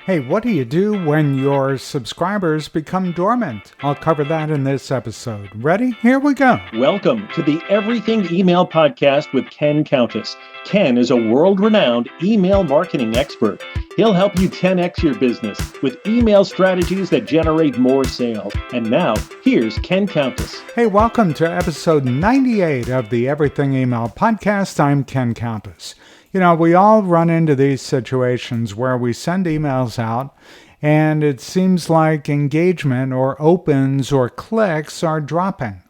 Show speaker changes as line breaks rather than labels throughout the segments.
Hey, what do you do when your subscribers become dormant? I'll cover that in this episode. Ready? Here we go.
Welcome to the Everything Email Podcast with Ken Countess. Ken is a world-renowned email marketing expert. He'll help you 10x your business with email strategies that generate more sales. And now, here's Ken Countess.
Hey, welcome to episode 98 of the Everything Email Podcast. I'm Ken Countess. You know, we all run into these situations where we send emails out and it seems like engagement or opens or clicks are dropping.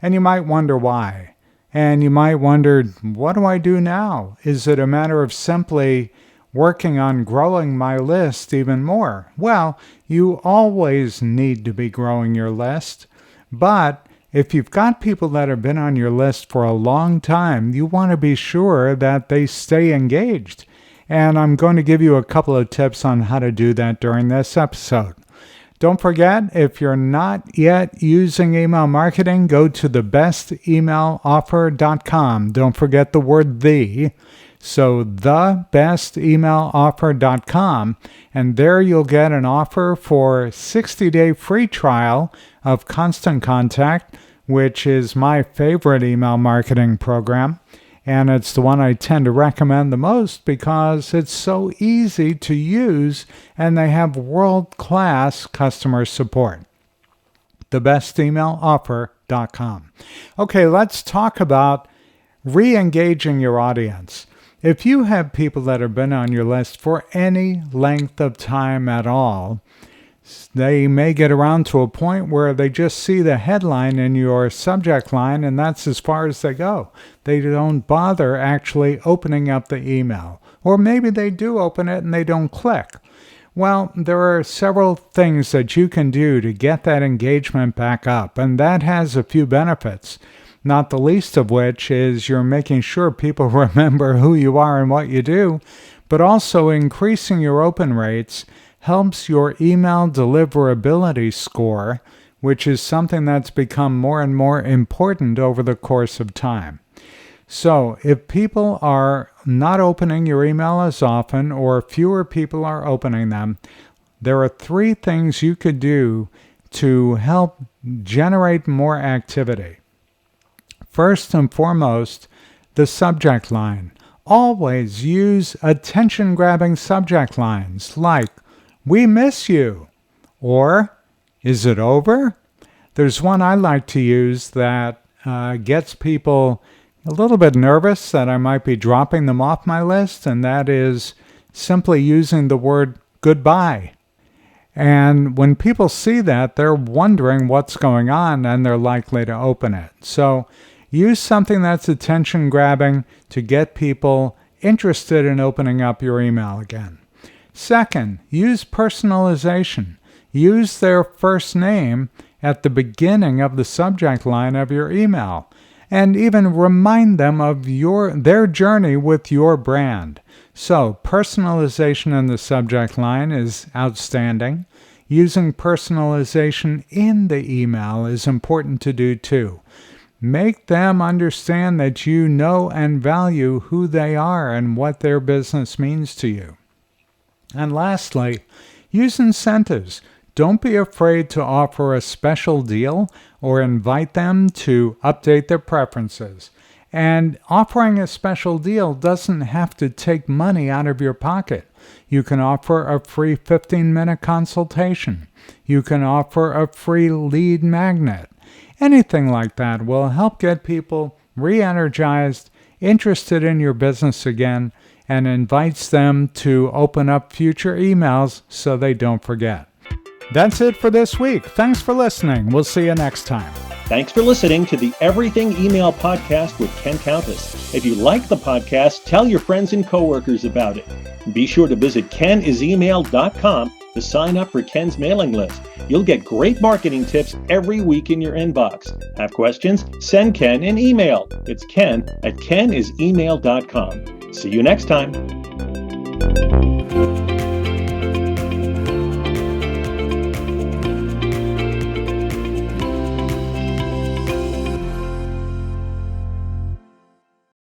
And you might wonder why. And you might wonder, what do I do now? Is it a matter of simply working on growing my list even more? Well, you always need to be growing your list, but if you've got people that have been on your list for a long time, you want to be sure that they stay engaged. And I'm going to give you a couple of tips on how to do that during this episode. Don't forget, if you're not yet using email marketing, go to thebestemailoffer.com. Don't forget the word the. So thebestemailoffer.com, and there you'll get an offer for 60-day free trial of Constant Contact, which is my favorite email marketing program. And it's the one I tend to recommend the most because it's so easy to use and they have world-class customer support. thebestemailoffer.com. Okay, let's talk about re-engaging your audience. If you have people that have been on your list for any length of time at all, they may get around to a point where they just see the headline in your subject line and that's as far as they go. They don't bother actually opening up the email. Or maybe they do open it and they don't click. Well, there are several things that you can do to get that engagement back up, and that has a few benefits. Not the least of which is you're making sure people remember who you are and what you do, but also increasing your open rates helps your email deliverability score, which is something that's become more and more important over the course of time. So if people are not opening your email as often or fewer people are opening them, there are three things you could do to help generate more activity. First and foremost, the subject line. Always use attention-grabbing subject lines like, "We miss you," or "Is it over?" There's one I like to use that gets people a little bit nervous that I might be dropping them off my list, and that is simply using the word goodbye. And when people see that, they're wondering what's going on and they're likely to open it. So use something that's attention-grabbing to get people interested in opening up your email again. Second, use personalization. Use their first name at the beginning of the subject line of your email, and even remind them of their journey with your brand. So personalization in the subject line is outstanding. Using personalization in the email is important to do too. Make them understand that you know and value who they are and what their business means to you. And lastly, use incentives. Don't be afraid to offer a special deal or invite them to update their preferences. And offering a special deal doesn't have to take money out of your pocket. You can offer a free 15-minute consultation. You can offer a free lead magnet. Anything like that will help get people re-energized, interested in your business again, and invites them to open up future emails so they don't forget. That's it for this week. Thanks for listening. We'll see you next time.
Thanks for listening to the Everything Email Podcast with Ken Countess. If you like the podcast, tell your friends and coworkers about it. Be sure to visit kenisemail.com to sign up for Ken's mailing list. You'll get great marketing tips every week in your inbox. Have questions? Send Ken an email. It's ken@kenisemail.com. See you next time.